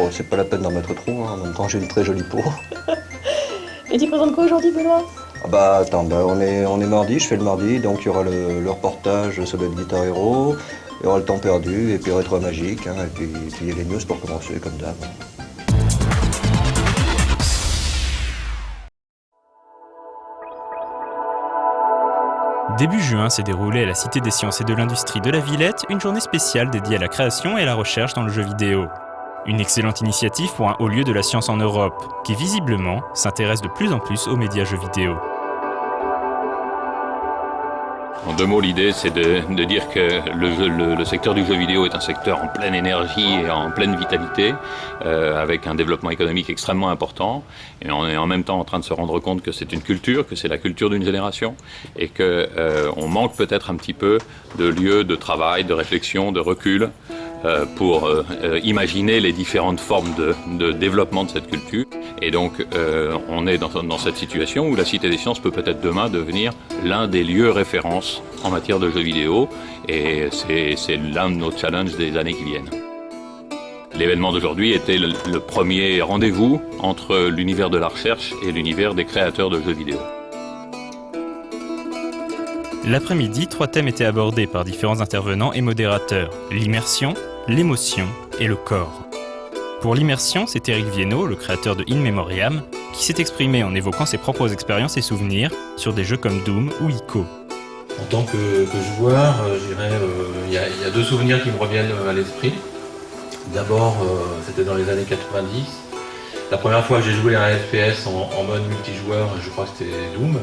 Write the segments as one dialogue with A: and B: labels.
A: Bon, c'est pas la peine d'en mettre trop, hein. En même temps j'ai une très jolie peau.
B: Et tu présentes quoi aujourd'hui, Benoît?
A: Ah bah attends, on est mardi, je fais le mardi, donc il y aura le reportage, ça doit être Guitar Hero, il y aura le temps perdu, et puis Rétro Magique, hein, et puis les news pour commencer, comme d'hab.
C: Début juin s'est déroulée à la Cité des Sciences et de l'Industrie de la Villette une journée spéciale dédiée à la création et à la recherche dans le jeu vidéo. Une excellente initiative pour un haut lieu de la science en Europe, qui visiblement s'intéresse de plus en plus aux médias jeux vidéo.
D: En deux mots, l'idée c'est de dire que le secteur du jeu vidéo est un secteur en pleine énergie et en pleine vitalité, avec un développement économique extrêmement important. Et on est en même temps en train de se rendre compte que c'est une culture, que c'est la culture d'une génération, et qu'on manque peut-être un petit peu de lieux de travail, de réflexion, de recul, pour imaginer les différentes formes de développement de cette culture. Et donc on est dans cette situation où la Cité des Sciences peut peut-être demain devenir l'un des lieux références en matière de jeux vidéo, et c'est l'un de nos challenges des années qui viennent. L'événement d'aujourd'hui était le premier rendez-vous entre l'univers de la recherche et l'univers des créateurs de jeux vidéo.
C: L'après-midi, 3 thèmes étaient abordés par différents intervenants et modérateurs. L'immersion, l'émotion et le corps. Pour l'immersion, c'est Eric Viennot, le créateur de In Memoriam, qui s'est exprimé en évoquant ses propres expériences et souvenirs sur des jeux comme Doom ou Ico.
E: En tant que joueur, je dirais, il y a deux souvenirs qui me reviennent à l'esprit. D'abord, c'était dans les années 90. La première fois que j'ai joué à un FPS en mode multijoueur, je crois que c'était Doom.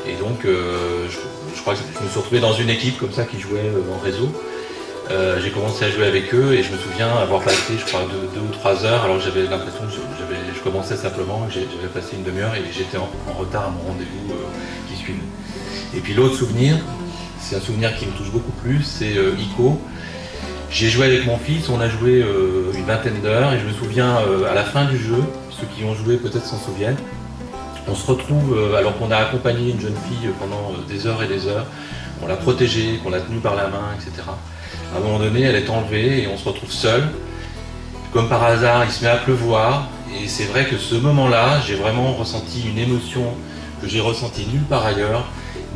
E: Et donc, je crois que je me suis retrouvé dans une équipe comme ça qui jouait en réseau. J'ai commencé à jouer avec eux et je me souviens avoir passé, je crois, 2 ou 3 heures, alors que j'avais l'impression que je commençais simplement, j'avais passé une demi-heure et j'étais en retard à mon rendez-vous qui suivait. Et puis l'autre souvenir, c'est un souvenir qui me touche beaucoup plus, c'est Ico. J'ai joué avec mon fils, on a joué une vingtaine d'heures et je me souviens à la fin du jeu, ceux qui ont joué peut-être s'en souviennent, on se retrouve alors qu'on a accompagné une jeune fille pendant des heures et des heures, on l'a protégée, qu'on l'a tenue par la main, etc. À un moment donné, elle est enlevée et on se retrouve seul. Comme par hasard, il se met à pleuvoir et c'est vrai que ce moment-là, j'ai vraiment ressenti une émotion que j'ai ressentie nulle part ailleurs,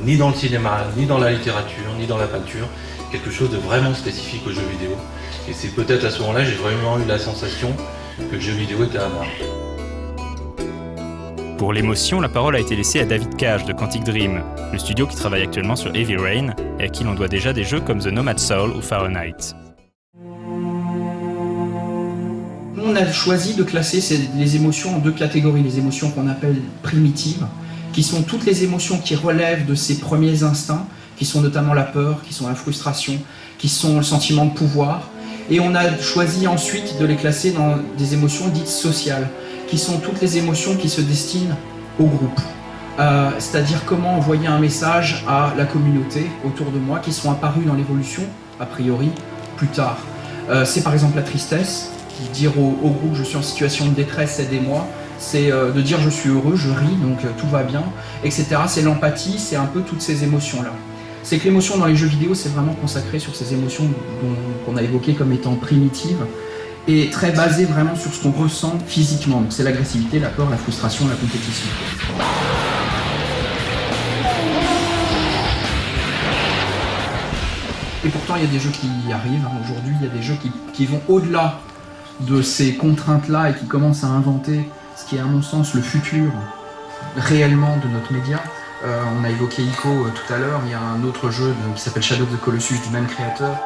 E: ni dans le cinéma, ni dans la littérature, ni dans la peinture, quelque chose de vraiment spécifique aux jeux vidéo. Et c'est peut-être à ce moment-là j'ai vraiment eu la sensation que le jeu vidéo était à moi.
C: Pour l'émotion, la parole a été laissée à David Cage de Quantic Dream, le studio qui travaille actuellement sur Heavy Rain et à qui l'on doit déjà des jeux comme The Nomad Soul ou Fahrenheit.
F: On a choisi de classer les émotions en 2 catégories, les émotions qu'on appelle primitives, qui sont toutes les émotions qui relèvent de ces premiers instincts, qui sont notamment la peur, qui sont la frustration, qui sont le sentiment de pouvoir. Et on a choisi ensuite de les classer dans des émotions dites sociales, qui sont toutes les émotions qui se destinent au groupe. C'est-à-dire comment envoyer un message à la communauté autour de moi, qui sont apparues dans l'évolution, a priori, plus tard. C'est par exemple la tristesse, qui dire au groupe je suis en situation de détresse, aidez-moi. C'est de dire je suis heureux, je ris, donc tout va bien, etc. C'est l'empathie, c'est un peu toutes ces émotions-là. C'est que l'émotion dans les jeux vidéo, c'est vraiment consacré sur ces émotions qu'on a évoquées comme étant primitives, et très basé vraiment sur ce qu'on ressent physiquement. Donc c'est l'agressivité, la peur, la frustration, la compétition. Et pourtant il y a des jeux qui y arrivent. Aujourd'hui il y a des jeux qui vont au-delà de ces contraintes-là et qui commencent à inventer ce qui est à mon sens le futur réellement de notre média. On a évoqué Ico tout à l'heure, il y a un autre jeu qui s'appelle Shadow of the Colossus du même créateur.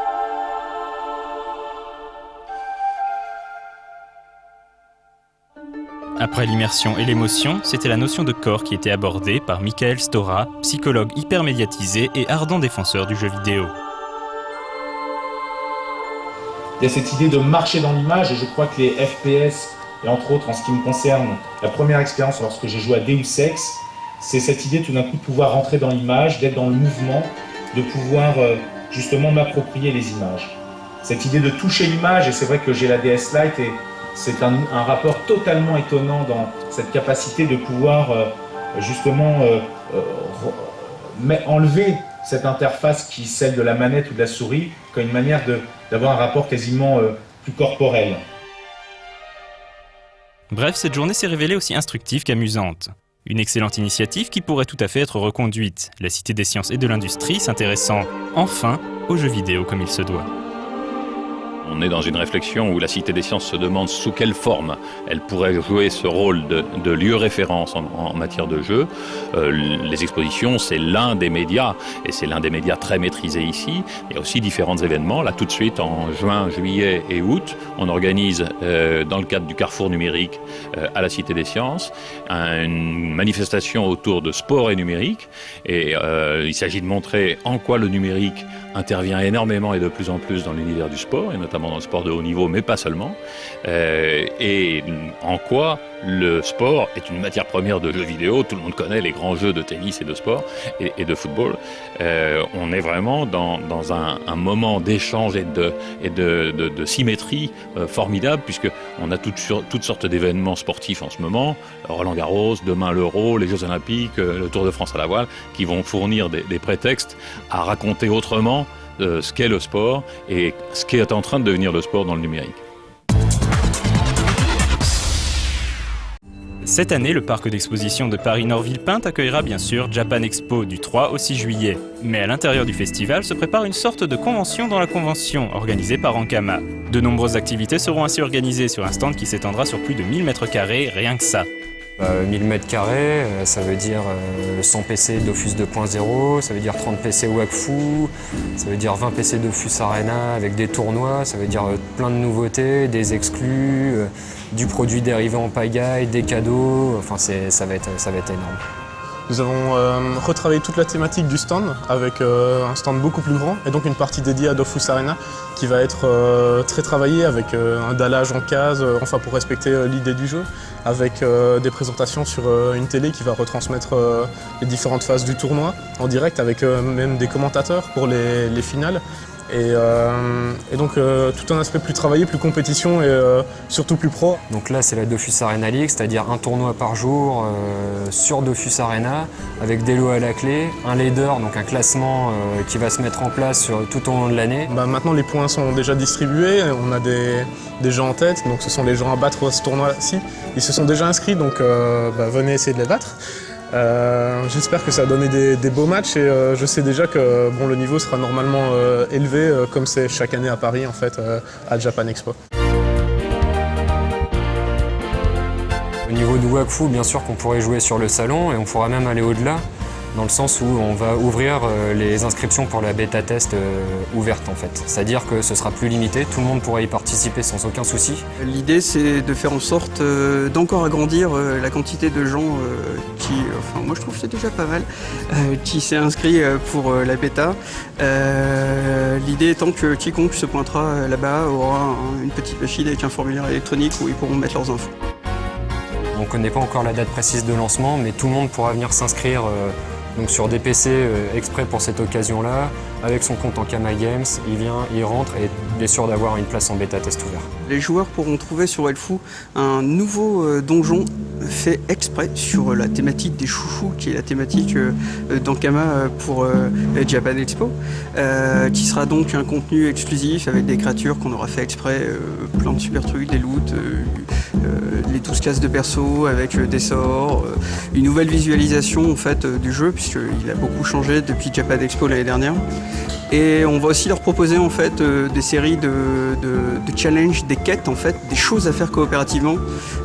C: Après l'immersion et l'émotion, c'était la notion de corps qui était abordée par Michael Stora, psychologue hyper médiatisé et ardent défenseur du jeu vidéo.
G: Il y a cette idée de marcher dans l'image et je crois que les FPS, et entre autres en ce qui me concerne, la première expérience lorsque j'ai joué à Deus Ex, c'est cette idée tout d'un coup de pouvoir rentrer dans l'image, d'être dans le mouvement, de pouvoir justement m'approprier les images. Cette idée de toucher l'image, et c'est vrai que j'ai la DS Lite et c'est un rapport totalement étonnant dans cette capacité de pouvoir justement enlever cette interface qui est celle de la manette ou de la souris comme une manière d'avoir un rapport quasiment plus corporel.
C: Bref, cette journée s'est révélée aussi instructive qu'amusante. Une excellente initiative qui pourrait tout à fait être reconduite, la Cité des sciences et de l'industrie s'intéressant enfin aux jeux vidéo comme il se doit.
D: On est dans une réflexion où la Cité des sciences se demande sous quelle forme elle pourrait jouer ce rôle de lieu référence en matière de jeu. Les expositions, c'est l'un des médias, et c'est l'un des médias très maîtrisés ici. Il y a aussi différents événements. Là, tout de suite, en juin, juillet et août, on organise, dans le cadre du Carrefour numérique à la Cité des sciences, une manifestation autour de sport et numérique. Et il s'agit de montrer en quoi le numérique intervient énormément et de plus en plus dans l'univers du sport, et notamment dans le sport de haut niveau, mais pas seulement, et en quoi le sport est une matière première de jeux vidéo. Tout le monde connaît les grands jeux de tennis et de sport et de football. On est vraiment dans un moment d'échange et de symétrie formidable, puisqu'on a toutes sortes d'événements sportifs en ce moment, Roland-Garros, demain l'Euro, les Jeux Olympiques, le Tour de France à la voile, qui vont fournir des prétextes à raconter autrement ce qu'est le sport et ce qui est en train de devenir le sport dans le numérique.
C: Cette année, le parc d'exposition de Paris-Nord-Villepinte accueillera bien sûr Japan Expo du 3 au 6 juillet. Mais à l'intérieur du festival se prépare une sorte de convention dans la convention, organisée par Ankama. De nombreuses activités seront ainsi organisées sur un stand qui s'étendra sur plus de 1000 m², rien que ça.
H: 1000 m², ça veut dire 100 PC Dofus 2.0, ça veut dire 30 PC Wakfu, ça veut dire 20 PC Dofus Arena avec des tournois, ça veut dire plein de nouveautés, des exclus, du produit dérivé en pagaille, des cadeaux, enfin ça va être énorme.
I: Nous avons retravaillé toute la thématique du stand avec un stand beaucoup plus grand et donc une partie dédiée à Dofus Arena qui va être très travaillée avec un dallage en case, enfin pour respecter l'idée du jeu, avec des présentations sur une télé qui va retransmettre les différentes phases du tournoi en direct avec même des commentateurs pour les finales. Et donc tout un aspect plus travaillé, plus compétition et surtout plus pro.
H: Donc là c'est la Dofus Arena League, c'est-à-dire un tournoi par jour sur Dofus Arena avec des lots à la clé, un leader, donc un classement qui va se mettre en place tout au long de l'année.
I: Maintenant les points sont déjà distribués, on a des gens en tête, donc ce sont les gens à battre à ce tournoi-ci. Ils se sont déjà inscrits, donc venez essayer de les battre. J'espère que ça a donné des beaux matchs et je sais déjà que le niveau sera normalement élevé comme c'est chaque année à Paris en fait à Japan Expo.
H: Au niveau du Wakfu, bien sûr qu'on pourrait jouer sur le salon et on pourra même aller au-delà, dans le sens où on va ouvrir les inscriptions pour la bêta-test ouverte en fait. C'est-à-dire que ce sera plus limité, tout le monde pourra y participer sans aucun souci.
J: L'idée c'est de faire en sorte d'encore agrandir la quantité de gens qui, enfin moi je trouve que c'est déjà pas mal, qui s'est inscrit pour la bêta. L'idée étant que quiconque se pointera là-bas aura une petite machine avec un formulaire électronique où ils pourront mettre leurs infos.
H: On ne connaît pas encore la date précise de lancement, mais tout le monde pourra venir s'inscrire donc sur des PC exprès pour cette occasion-là, avec son compte Ankama Games, il vient, il rentre et il est sûr d'avoir une place en bêta-test ouvert.
J: Les joueurs pourront trouver sur Elfou un nouveau donjon fait exprès sur la thématique des chouchous, qui est la thématique d'Ankama pour Japan Expo, qui sera donc un contenu exclusif avec des créatures qu'on aura fait exprès, plein de super trucs, des loots, les 12 cases de perso avec des sorts, une nouvelle visualisation en fait du jeu puisqu'il a beaucoup changé depuis Japan Expo l'année dernière. Et on va aussi leur proposer en fait des séries de challenges, des quêtes en fait, des choses à faire coopérativement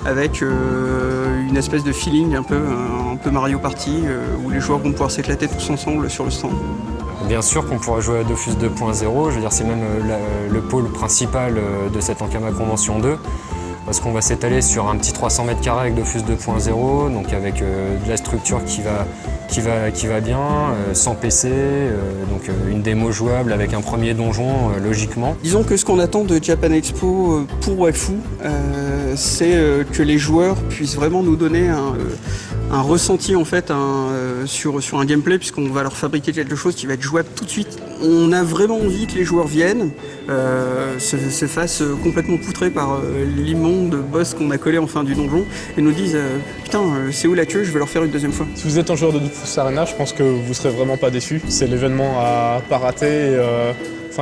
J: avec une espèce de feeling un peu Mario Party où les joueurs vont pouvoir s'éclater tous ensemble sur le stand.
H: Bien sûr qu'on pourra jouer à Dofus 2.0, je veux dire c'est même le pôle principal de cette Ankama Convention 2. Parce qu'on va s'étaler sur un petit 300 m² avec Dofus 2.0, donc avec de la structure qui va bien, sans PC, donc une démo jouable avec un premier donjon logiquement.
J: Disons que ce qu'on attend de Japan Expo pour Wakfu, c'est que les joueurs puissent vraiment nous donner un ressenti en fait sur un gameplay, puisqu'on va leur fabriquer quelque chose qui va être jouable tout de suite. On a vraiment envie que les joueurs viennent, se fassent complètement poutrer par l'immonde boss qu'on a collé en fin du donjon et nous disent putain c'est où la queue, je vais leur faire une deuxième fois.
I: Si vous êtes un joueur de Dofus Arena, je pense que vous serez vraiment pas déçus. C'est l'événement à pas rater.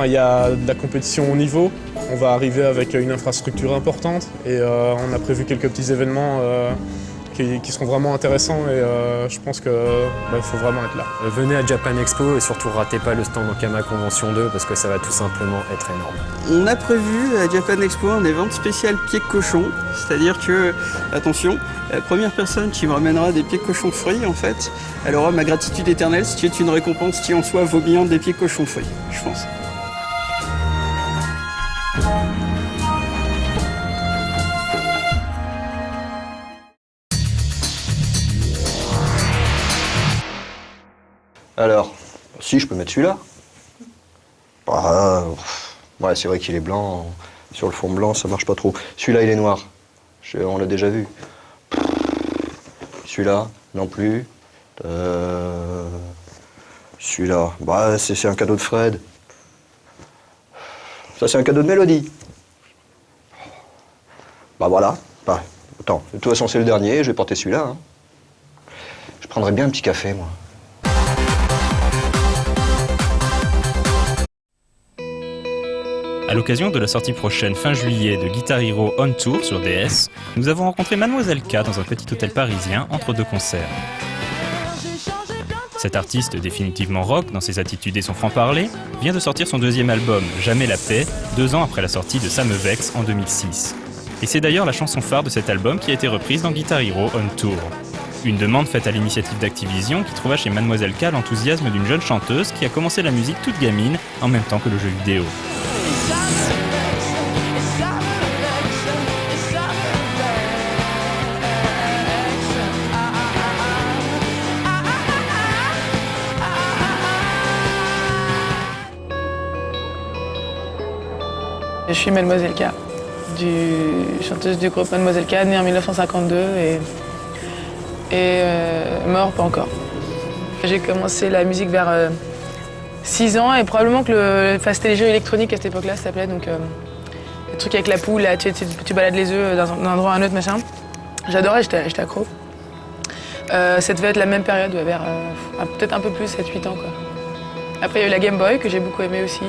I: Il y a de la compétition au niveau, On va arriver avec une infrastructure importante et on a prévu quelques petits événements qui seront vraiment intéressants et je pense qu'il faut vraiment être là.
H: Venez à Japan Expo et surtout ratez pas le stand Ankama Convention 2 parce que ça va tout simplement être énorme.
J: On a prévu à Japan Expo un event spécial pieds de cochon, c'est-à-dire que, attention, la première personne qui me ramènera des pieds de cochon frits, en fait, elle aura ma gratitude éternelle, ce qui est une récompense qui en soi vaut bien des pieds de cochon frits, je pense.
A: Alors, si je peux mettre celui-là. Ouais, c'est vrai qu'il est blanc. Sur le fond blanc, ça marche pas trop. Celui-là, il est noir. On l'a déjà vu. Celui-là, non plus. Celui-là, c'est un cadeau de Fred. Ça, c'est un cadeau de Mélodie. Voilà. Attends, de toute façon, c'est le dernier. Je vais porter celui-là. Hein. Je prendrais bien un petit café, moi.
C: À l'occasion de la sortie prochaine fin juillet de Guitar Hero On Tour sur DS, nous avons rencontré Mademoiselle K dans un petit hôtel parisien entre deux concerts. Cet artiste définitivement rock dans ses attitudes et son franc-parler vient de sortir son deuxième album, Jamais la paix, 2 ans après la sortie de Ça me vexe en 2006. Et c'est d'ailleurs la chanson phare de cet album qui a été reprise dans Guitar Hero On Tour. Une demande faite à l'initiative d'Activision qui trouva chez Mademoiselle K l'enthousiasme d'une jeune chanteuse qui a commencé la musique toute gamine en même temps que le jeu vidéo.
B: Je suis Mademoiselle K, chanteuse du groupe Mademoiselle K, née en 1952 et mort pas encore. J'ai commencé la musique vers 6 ans et probablement que c'était les jeux électroniques à cette époque-là, ça s'appelait, donc les trucs avec la poule, là, tu balades les œufs d'un endroit à un autre, machin. J'adorais, j'étais accro. Ça devait être la même période, vers peut-être un peu plus, 7-8 ans, quoi. Après, il y a eu la Game Boy, que j'ai beaucoup aimé aussi.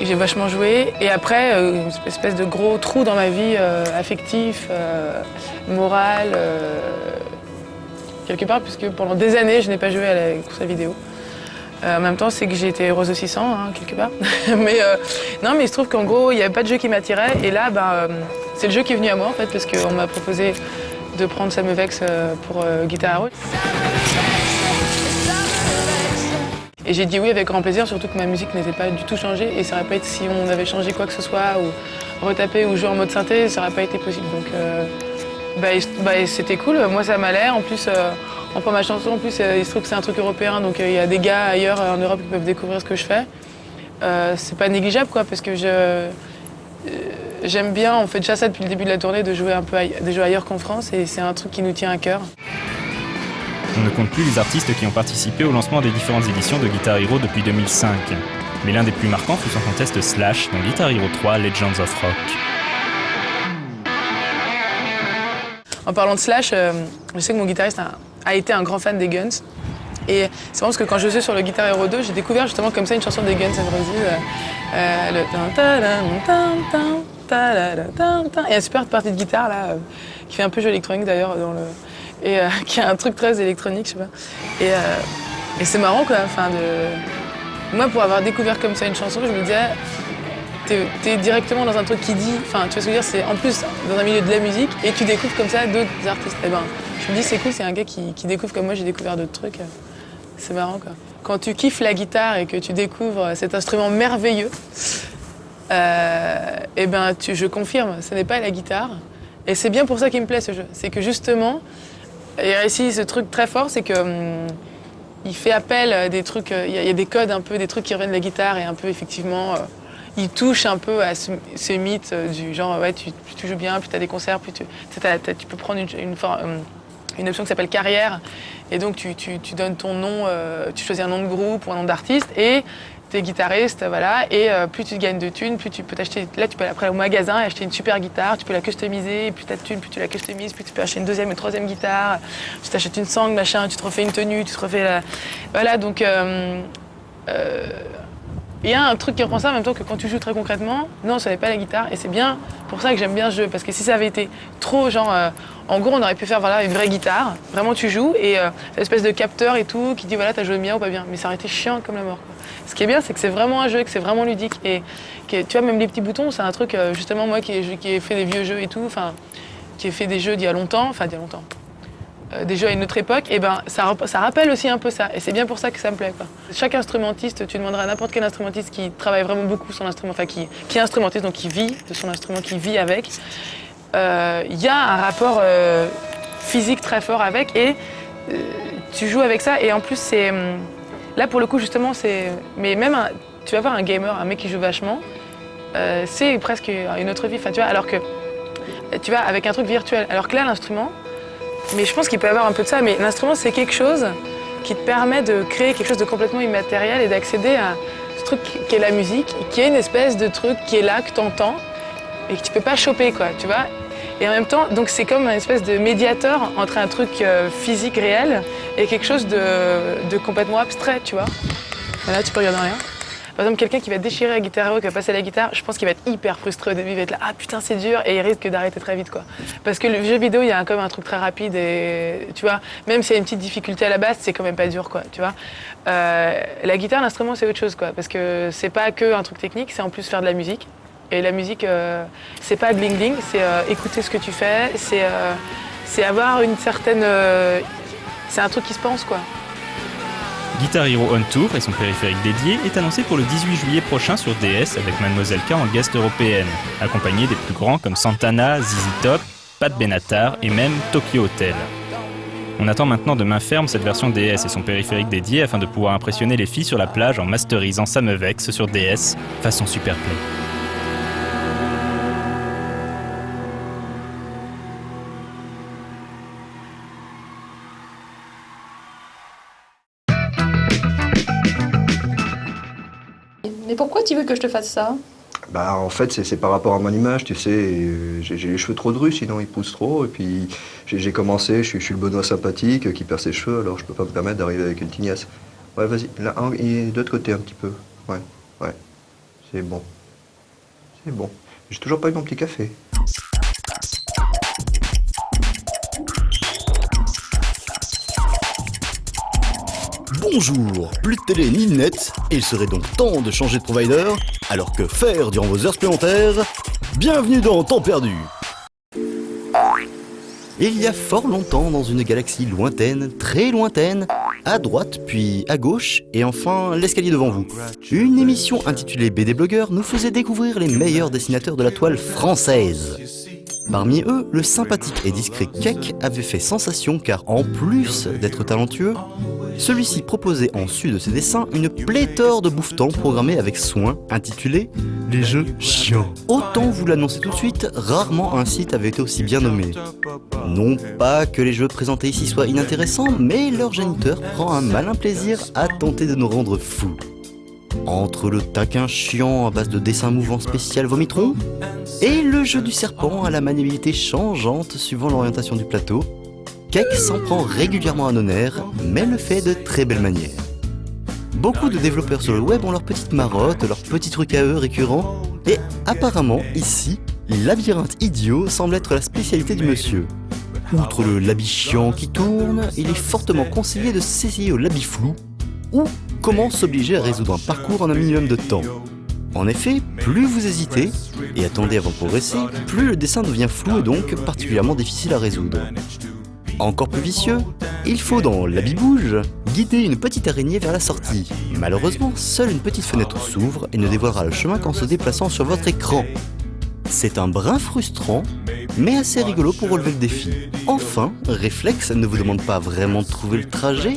B: Et j'ai vachement joué. Et après, une espèce de gros trou dans ma vie affectif, moral, quelque part, puisque pendant des années, je n'ai pas joué à la console vidéo. En même temps, c'est que j'ai été heureuse aussi sans, hein, quelque part. Non, mais il se trouve qu'en gros, il n'y avait pas de jeu qui m'attirait. Et là, c'est le jeu qui est venu à moi, en fait, parce qu'on m'a proposé de prendre Ça me vexe pour Guitar Hero. Et j'ai dit oui avec grand plaisir, surtout que ma musique n'était pas du tout changée et ça n'aurait pas été, si on avait changé quoi que ce soit ou retapé ou joué en mode synthé, ça n'aurait pas été possible. Donc c'était cool, moi ça m'allait. En plus, on prend ma chanson, en plus il se trouve que c'est un truc européen, donc il y a des gars ailleurs en Europe qui peuvent découvrir ce que je fais. C'est pas négligeable quoi, parce que j'aime bien, on fait déjà ça depuis le début de la tournée, de jouer un peu des jeux ailleurs qu'en France et c'est un truc qui nous tient à cœur.
C: On ne compte plus les artistes qui ont participé au lancement des différentes éditions de Guitar Hero depuis 2005. Mais l'un des plus marquants fut son contest Slash dans Guitar Hero 3 Legends of Rock.
B: En parlant de Slash, je sais que mon guitariste a été un grand fan des Guns. Et c'est marrant parce que quand je jouais sur le Guitar Hero 2, j'ai découvert justement comme ça une chanson des Guns N' Roses. Il y a une super partie de guitare là, qui fait un peu jeu électronique d'ailleurs et qui a un truc très électronique, je sais pas. Et c'est marrant quoi, moi pour avoir découvert comme ça une chanson, je me disais, t'es directement dans un truc qui dit, tu vois ce que je veux dire, c'est en plus dans un milieu de la musique et tu découvres comme ça d'autres artistes. Et je me dis c'est cool, c'est un gars qui découvre comme moi, j'ai découvert d'autres trucs. C'est marrant quoi. Quand tu kiffes la guitare et que tu découvres cet instrument merveilleux, je confirme, ce n'est pas la guitare. Et c'est bien pour ça qu'il me plaît ce jeu. C'est que justement, il réussit ce truc très fort, c'est que il fait appel à des trucs, il y a des codes un peu, des trucs qui reviennent de la guitare et un peu effectivement, il touche un peu à ce mythe du genre, ouais, plus tu joues bien, plus tu as des concerts, plus tu peux prendre une option qui s'appelle carrière et donc tu donnes ton nom, tu choisis un nom de groupe ou un nom d'artiste et t'es guitariste, voilà, et plus tu gagnes de thunes, plus tu peux t'acheter, là tu peux aller après au magasin et acheter une super guitare, tu peux la customiser, et plus t'as de thunes, plus tu la customises, plus tu peux acheter une deuxième et troisième guitare, tu t'achètes une sangle, machin, tu te refais une tenue, tu te refais la... Voilà, donc Il y a un truc qui reprend ça en même temps que quand tu joues très concrètement, non, ce n'est pas la guitare. Et c'est bien pour ça que j'aime bien ce jeu. Parce que si ça avait été trop genre... en gros, on aurait pu faire voilà, une vraie guitare. Vraiment, tu joues et une espèce de capteur et tout qui dit voilà, t'as joué bien ou pas bien. Mais ça aurait été chiant comme la mort, quoi. Ce qui est bien, c'est que c'est vraiment un jeu, que c'est vraiment ludique. Et que, tu vois, même les petits boutons, c'est un truc, justement, moi qui ai fait des vieux jeux et tout, enfin, qui ai fait des jeux d'il y a longtemps, des jeux à une autre époque, et ben ça rappelle aussi un peu ça. Et c'est bien pour ça que ça me plaît, quoi. Chaque instrumentiste, tu demanderas à n'importe quel instrumentiste qui travaille vraiment beaucoup son instrument, enfin qui est instrumentiste, donc qui vit de son instrument, qui vit avec, il y a un rapport physique très fort avec, et tu joues avec ça, et en plus c'est... là pour le coup justement c'est... Mais même, tu vas voir un gamer, un mec qui joue vachement, c'est presque une autre vie, enfin tu vois, alors que tu vas avec un truc virtuel, alors que là l'instrument, mais je pense qu'il peut y avoir un peu de ça, mais l'instrument c'est quelque chose qui te permet de créer quelque chose de complètement immatériel et d'accéder à ce truc qui est la musique, qui est une espèce de truc qui est là, que tu entends et que tu peux pas choper, quoi, tu vois. Et en même temps, donc c'est comme une espèce de médiateur entre un truc physique réel et quelque chose de complètement abstrait, tu vois. Et là tu peux regarder en rien. Par exemple, quelqu'un qui va déchirer la guitare Hero, qui va passer la guitare, je pense qu'il va être hyper frustré au début, il va être là, ah putain c'est dur, et il risque d'arrêter très vite, quoi. Parce que le jeu vidéo, il y a quand même un truc très rapide, et tu vois, même s'il y a une petite difficulté à la base, c'est quand même pas dur, quoi, tu vois. La guitare, l'instrument, c'est autre chose, quoi, parce que c'est pas que un truc technique, c'est en plus faire de la musique. Et la musique, c'est pas bling bling, c'est écouter ce que tu fais, c'est avoir une certaine... c'est un truc qui se pense, quoi.
C: Guitar Hero On Tour et son périphérique dédié est annoncé pour le 18 juillet prochain sur DS avec Mademoiselle K en guest européenne, accompagnée des plus grands comme Santana, ZZ Top, Pat Benatar et même Tokyo Hotel. On attend maintenant de main ferme cette version DS et son périphérique dédié afin de pouvoir impressionner les filles sur la plage en masterisant Samevex sur DS façon Superplay.
K: Mais pourquoi tu veux que je te fasse ça?
A: Bah en fait c'est par rapport à mon image, tu sais, j'ai les cheveux trop drus sinon ils poussent trop, et puis j'ai commencé, je suis le Benoît sympathique qui perd ses cheveux, alors je peux pas me permettre d'arriver avec une tignasse. Ouais vas-y, là, et de l'autre côté un petit peu, ouais, c'est bon, j'ai toujours pas eu mon petit café.
L: Bonjour, plus de télé ni de net, et il serait donc temps de changer de provider, alors que faire durant vos heures supplémentaires? Bienvenue dans Temps perdu. Il y a fort longtemps dans une galaxie lointaine, très lointaine, à droite puis à gauche, et enfin l'escalier devant vous. Une émission intitulée BD Blogueur nous faisait découvrir les meilleurs dessinateurs de la toile française. Parmi eux, le sympathique et discret Keck avait fait sensation car en plus d'être talentueux, celui-ci proposait en sus de ses dessins une pléthore de bouffetans programmés avec soin, intitulés « Les jeux chiants ». Autant vous l'annoncer tout de suite, rarement un site avait été aussi bien nommé. Non pas que les jeux présentés ici soient inintéressants, mais leur géniteur prend un malin plaisir à tenter de nous rendre fous. Entre le taquin chiant à base de dessins mouvants spécial Vomitron et le jeu du serpent à la maniabilité changeante suivant l'orientation du plateau, Keck s'en prend régulièrement à nos nerfs, mais le fait de très belle manière. Beaucoup de développeurs sur le web ont leurs petites marottes, leurs petits trucs à eux récurrents, et apparemment, ici, labyrinthe idiot semble être la spécialité du monsieur. Outre le labi chiant qui tourne, il est fortement conseillé de s'essayer au labi flou, ou comment s'obliger à résoudre un parcours en un minimum de temps. En effet, plus vous hésitez, et attendez avant de progresser, plus le dessin devient flou et donc particulièrement difficile à résoudre. Encore plus vicieux, il faut dans l'habit bouge guider une petite araignée vers la sortie. Malheureusement, seule une petite fenêtre s'ouvre et ne dévoilera le chemin qu'en se déplaçant sur votre écran. C'est un brin frustrant, mais assez rigolo pour relever le défi. Enfin, Reflex ne vous demande pas vraiment de trouver le trajet,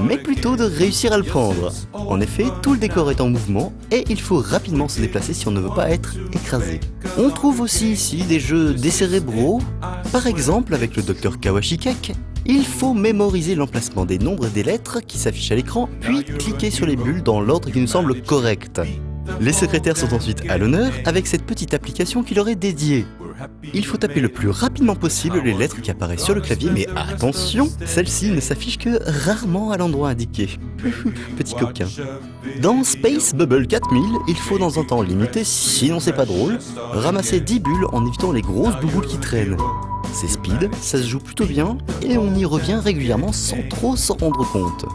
L: mais plutôt de réussir à le prendre. En effet, tout le décor est en mouvement et il faut rapidement se déplacer si on ne veut pas être écrasé. On trouve aussi ici des jeux décérébraux, par exemple avec le Dr Kawashi Keck. Il faut mémoriser l'emplacement des nombres et des lettres qui s'affichent à l'écran, puis cliquer sur les bulles dans l'ordre qui nous semble correct. Les secrétaires sont ensuite à l'honneur avec cette petite application qui leur est dédiée. Il faut taper le plus rapidement possible les lettres qui apparaissent sur le clavier, mais attention, celle-ci ne s'affiche que rarement à l'endroit indiqué. Petit coquin. Dans Space Bubble 4000, il faut dans un temps limité, sinon c'est pas drôle, ramasser 10 bulles en évitant les grosses bouboules qui traînent. C'est speed, ça se joue plutôt bien, et on y revient régulièrement sans trop s'en rendre compte.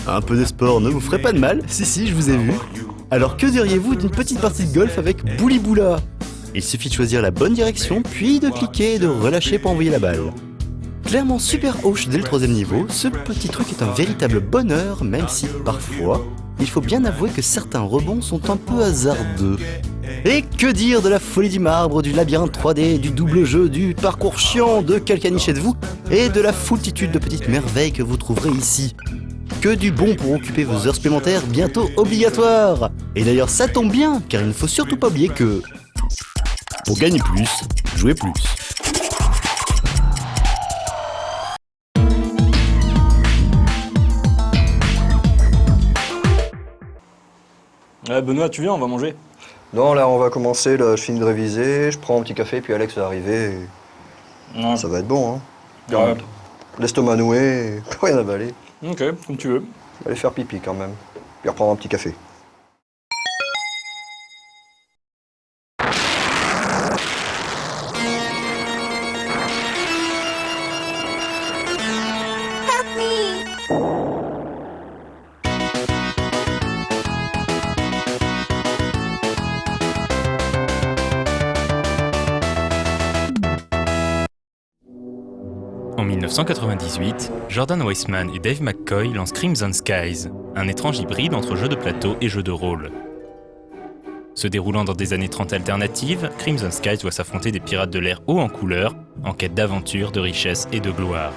L: Un peu de sport ne vous ferait pas de mal, si je vous ai vu. Alors que diriez-vous d'une petite partie de golf avec Bouliboula ? Il suffit de choisir la bonne direction, puis de cliquer et de relâcher pour envoyer la balle. Clairement super hoche dès le 3e niveau, ce petit truc est un véritable bonheur, même si parfois, il faut bien avouer que certains rebonds sont un peu hasardeux. Et que dire de la folie du marbre, du labyrinthe 3D, du double jeu, du parcours chiant de Calcanichez de vous, et de la foultitude de petites merveilles que vous trouverez ici. Que du bon pour occuper vos heures supplémentaires bientôt obligatoires. Et d'ailleurs ça tombe bien, car il ne faut surtout pas oublier que... pour gagner plus, jouez plus.
M: Benoît, tu viens, on va manger.
A: Non, là, on va commencer, là, je finis de réviser, je prends un petit café, puis Alex va arriver. Et... ça va être bon, hein.
M: Ouais.
A: L'estomac noué, plus rien avaler.
M: Ok, comme tu veux.
A: Je vais aller faire pipi quand même, puis reprendre un petit café.
C: En 1998, Jordan Weissman et Dave McCoy lancent Crimson Skies, un étrange hybride entre jeu de plateau et jeu de rôle. Se déroulant dans des années 30 alternatives, Crimson Skies doit s'affronter des pirates de l'air haut en couleur, en quête d'aventure, de richesse et de gloire.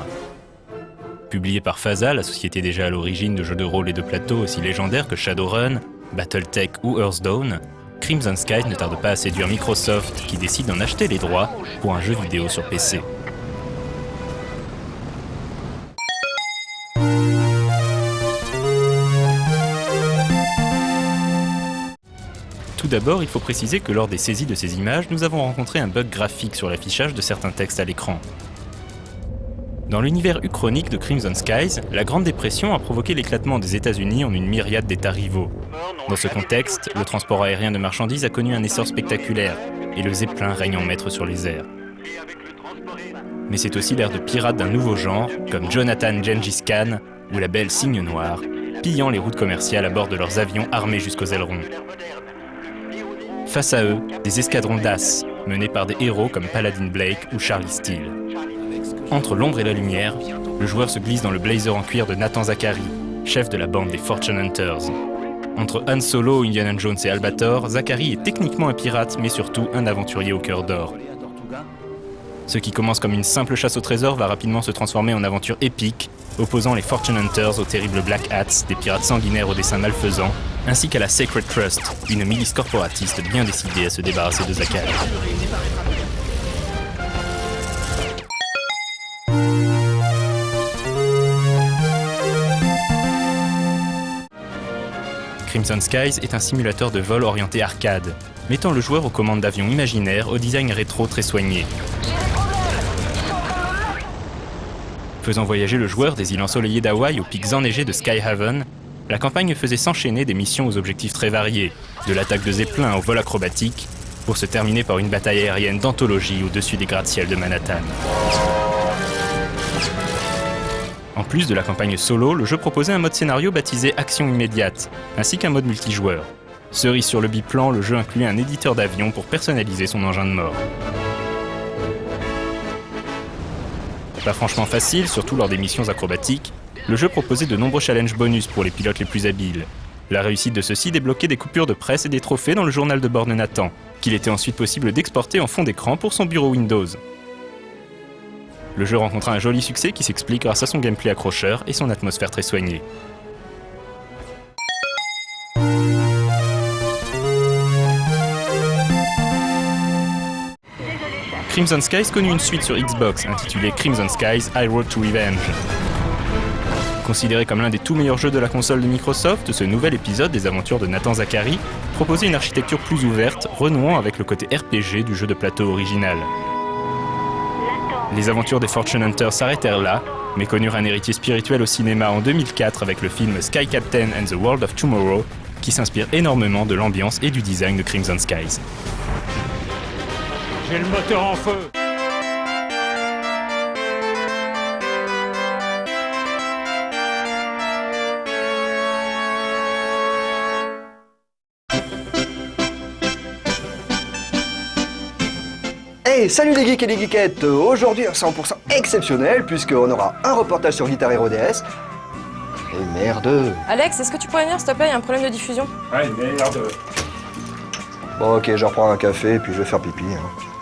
C: Publié par FASA, la société déjà à l'origine de jeux de rôle et de plateau aussi légendaires que Shadowrun, Battletech ou Hearthstone, Crimson Skies ne tarde pas à séduire Microsoft, qui décide d'en acheter les droits pour un jeu vidéo sur PC. Tout d'abord, il faut préciser que lors des saisies de ces images, nous avons rencontré un bug graphique sur l'affichage de certains textes à l'écran. Dans l'univers uchronique de Crimson Skies, la Grande Dépression a provoqué l'éclatement des États-Unis en une myriade d'États rivaux. Dans ce contexte, le transport aérien de marchandises a connu un essor spectaculaire, et le Zeppelin règne en maître sur les airs. Mais c'est aussi l'ère de pirates d'un nouveau genre, comme Jonathan Gengis Khan ou la belle Cygne Noire, pillant les routes commerciales à bord de leurs avions armés jusqu'aux ailerons. Face à eux, des escadrons d'as, menés par des héros comme Paladin Blake ou Charlie Steele. Entre l'ombre et la lumière, le joueur se glisse dans le blazer en cuir de Nathan Zachary, chef de la bande des Fortune Hunters. Entre Han Solo, Indiana Jones et Albator, Zachary est techniquement un pirate, mais surtout un aventurier au cœur d'or. Ce qui commence comme une simple chasse au trésor va rapidement se transformer en aventure épique, opposant les Fortune Hunters aux terribles Black Hats, des pirates sanguinaires aux dessins malfaisants, ainsi qu'à la Sacred Trust, une milice corporatiste bien décidée à se débarrasser de Zachary. Crimson Skies est un simulateur de vol orienté arcade, mettant le joueur aux commandes d'avions imaginaires au design rétro très soigné. Faisant voyager le joueur des îles ensoleillées d'Hawaï aux pics enneigés de Skyhaven, la campagne faisait s'enchaîner des missions aux objectifs très variés, de l'attaque de Zeppelin au vol acrobatique, pour se terminer par une bataille aérienne d'anthologie au-dessus des gratte-ciels de Manhattan. En plus de la campagne solo, le jeu proposait un mode scénario baptisé Action immédiate, ainsi qu'un mode multijoueur. Cerise sur le biplan, le jeu incluait un éditeur d'avion pour personnaliser son engin de mort. Pas franchement facile, surtout lors des missions acrobatiques, le jeu proposait de nombreux challenges bonus pour les pilotes les plus habiles. La réussite de ceux-ci débloquait des coupures de presse et des trophées dans le journal de bord de Nathan, qu'il était ensuite possible d'exporter en fond d'écran pour son bureau Windows. Le jeu rencontra un joli succès qui s'explique grâce à son gameplay accrocheur et son atmosphère très soignée. Crimson Skies connut une suite sur Xbox intitulée Crimson Skies: I Road to Revenge. Considéré comme l'un des tout meilleurs jeux de la console de Microsoft, ce nouvel épisode des aventures de Nathan Zacharie proposait une architecture plus ouverte, renouant avec le côté RPG du jeu de plateau original. Les aventures des Fortune Hunters s'arrêtèrent là, mais connurent un héritier spirituel au cinéma en 2004 avec le film Sky Captain and the World of Tomorrow, qui s'inspire énormément de l'ambiance et du design de Crimson Skies.
M: J'ai le moteur en feu!
A: Hey, salut les geeks et les geekettes. Aujourd'hui un 100% exceptionnel puisqu'on aura un reportage sur Guitar Hero DS. Et merde.
N: Alex, est-ce que tu pourrais venir s'il te plaît, il y a un problème de diffusion.
M: Ouais, merde.
A: Bon ok, je reprends un café et puis je vais faire pipi. Hein.